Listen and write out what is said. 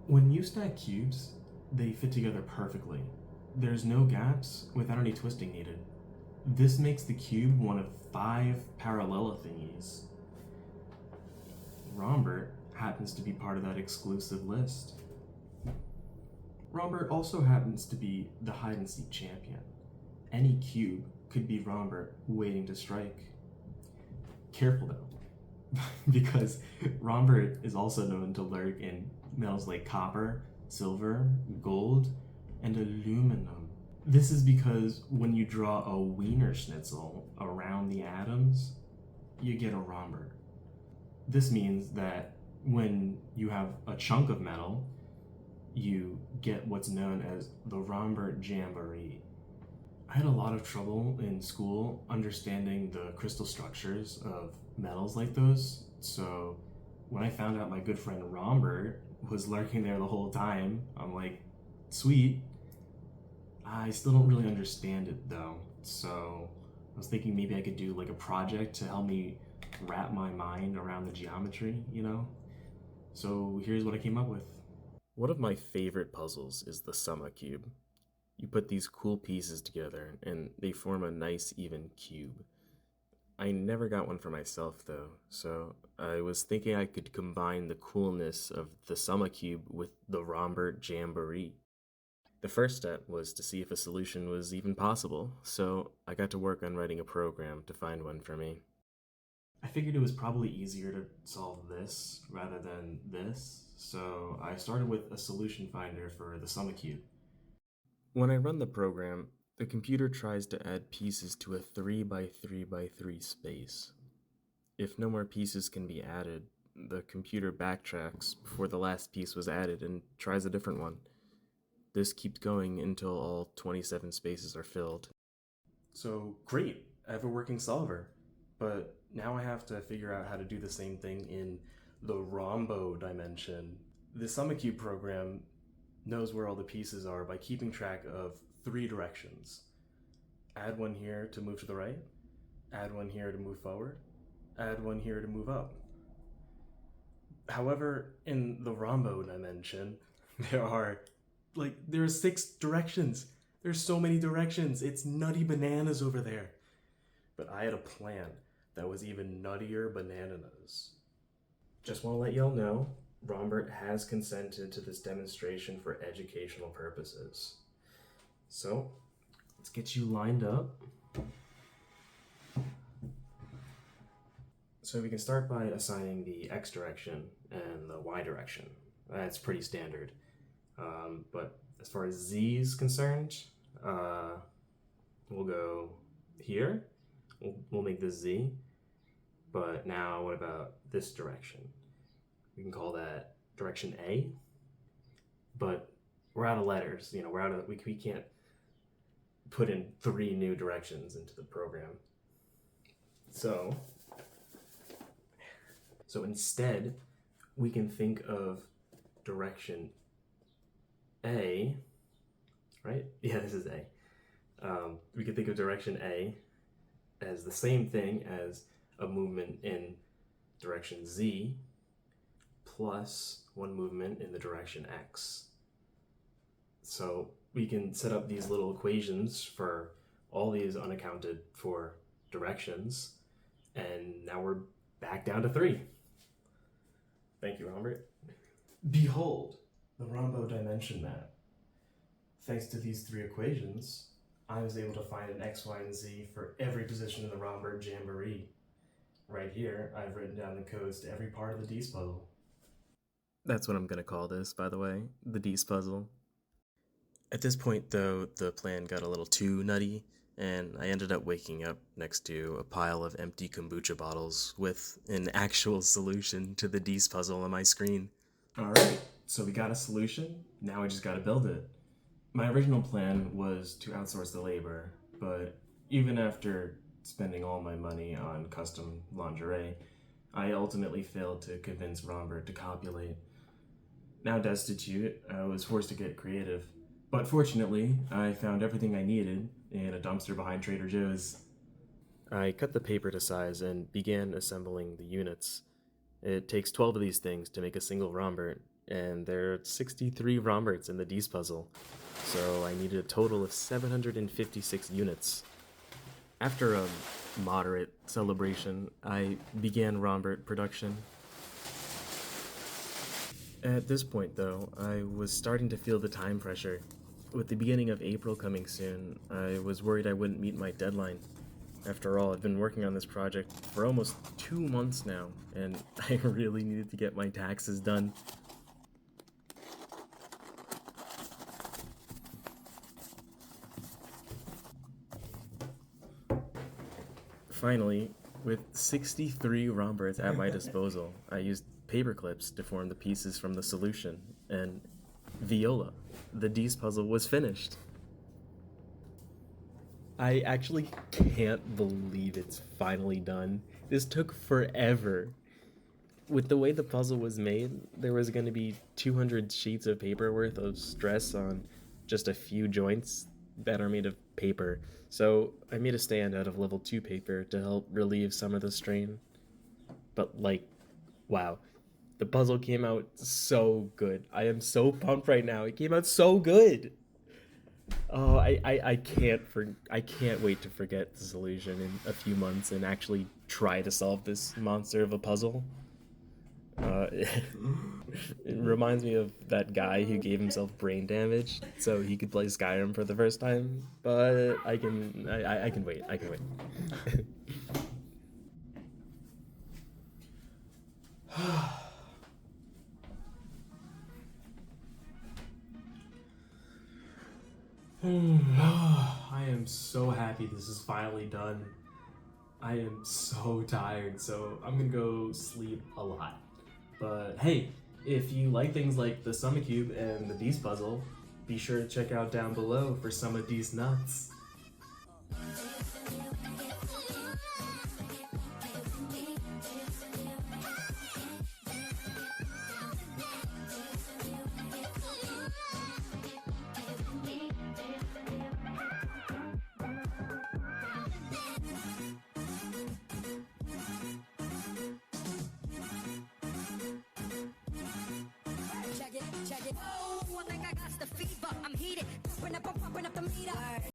When you stack cubes, they fit together perfectly. There's no gaps without any twisting needed. This makes the cube one of 5 parallelothingies. Rombert happens to be part of that exclusive list. Rombert also happens to be the hide-and-seek champion. Any cube could be Rombert waiting to strike. Careful though, because Rombert is also known to lurk in metals like copper, silver, gold, and aluminum. This is because when you draw a Wiener Schnitzel around the atoms, you get a Rombert. This means that when you have a chunk of metal, you get what's known as the Rombert Jamboree. I had a lot of trouble in school understanding the crystal structures of metals like those, so when I found out my good friend Rombert was lurking there the whole time, I'm like, sweet. I still don't really understand it though, so I was thinking maybe I could do like a project to help me wrap my mind around the geometry, you know? So here's what I came up with. One of my favorite puzzles is the Summa Cube. You put these cool pieces together and they form a nice even cube. I never got one for myself though, so I was thinking I could combine the coolness of the Summa Cube with the Rombert Jamboree. The first step was to see if a solution was even possible, so I got to work on writing a program to find one for me. I figured it was probably easier to solve this rather than this, so I started with a solution finder for the Summa Cube. When I run the program, the computer tries to add pieces to a 3 by 3 by 3 space. If no more pieces can be added, the computer backtracks before the last piece was added and tries a different one. This keeps going until all 27 spaces are filled. So, great, I have a working solver. But now I have to figure out how to do the same thing in the Rombo dimension. The Summa Cube program knows where all the pieces are by keeping track of 3 directions. Add one here to move to the right, add one here to move forward, add one here to move up. However, in the Rombo dimension, there are 6 directions. There's so many directions. It's nutty bananas over there. But I had a plan that was even nuttier bananas. Just want to let y'all know, Rombert has consented to this demonstration for educational purposes. So, let's get you lined up. So we can start by assigning the X direction and the Y direction. That's pretty standard. But as far as Z is concerned, we'll go here. We'll make this Z. But now what about this direction? We can call that direction A. But we're out of letters. We can't put in 3 new directions into the program. So instead, we can think of direction A, right? Yeah, this is A. We can think of direction A as the same thing as a movement in direction Z plus one movement in the direction X. So we can set up these little equations for all these unaccounted for directions, and now we're back down to 3. Thank you, Rombert. Behold, the Rombo dimension map. Thanks to these 3 equations, I was able to find an X, Y, and Z for every position in the Rombert Jamboree. Right here, I've written down the codes to every part of the Dees puzzle. That's what I'm gonna call this, by the way, the Dees puzzle. At this point, though, the plan got a little too nutty, and I ended up waking up next to a pile of empty kombucha bottles with an actual solution to the Dees puzzle on my screen. Alright, so we got a solution, now we just gotta build it. My original plan was to outsource the labor, but even after spending all my money on custom lingerie, I ultimately failed to convince Rombert to copulate. Now destitute, I was forced to get creative. But fortunately, I found everything I needed in a dumpster behind Trader Joe's. I cut the paper to size and began assembling the units. It takes 12 of these things to make a single Rombert, and there are 63 Romberts in the D's puzzle, so I needed a total of 756 units. After a moderate celebration, I began Rombert production. At this point, though, I was starting to feel the time pressure. With the beginning of April coming soon, I was worried I wouldn't meet my deadline. After all, I've been working on this project for almost 2 months now, and I really needed to get my taxes done. Finally, with 63 Romberts at my disposal, I used paper clips to form the pieces from the solution, and Viola, the D's puzzle, was finished. I actually can't believe it's finally done. This took forever. With the way the puzzle was made, there was going to be 200 sheets of paper worth of stress on just a few joints that are made of paper. So I made a stand out of level 2 paper to help relieve some of the strain. But like, wow, the puzzle came out so good. I am so pumped right now. It came out so good. Oh, I can't wait to forget this illusion in a few months and actually try to solve this monster of a puzzle. It reminds me of that guy who gave himself brain damage so he could play Skyrim for the first time. But I can wait. I can wait. I am so happy this is finally done. I am so tired, so I'm gonna go sleep a lot. But hey, if you like things like the Summit Cube and the D's puzzle, be sure to check out down below for some of these nuts. Check it. Oh, I think I got the fever. I'm heated. Pumping up the meter.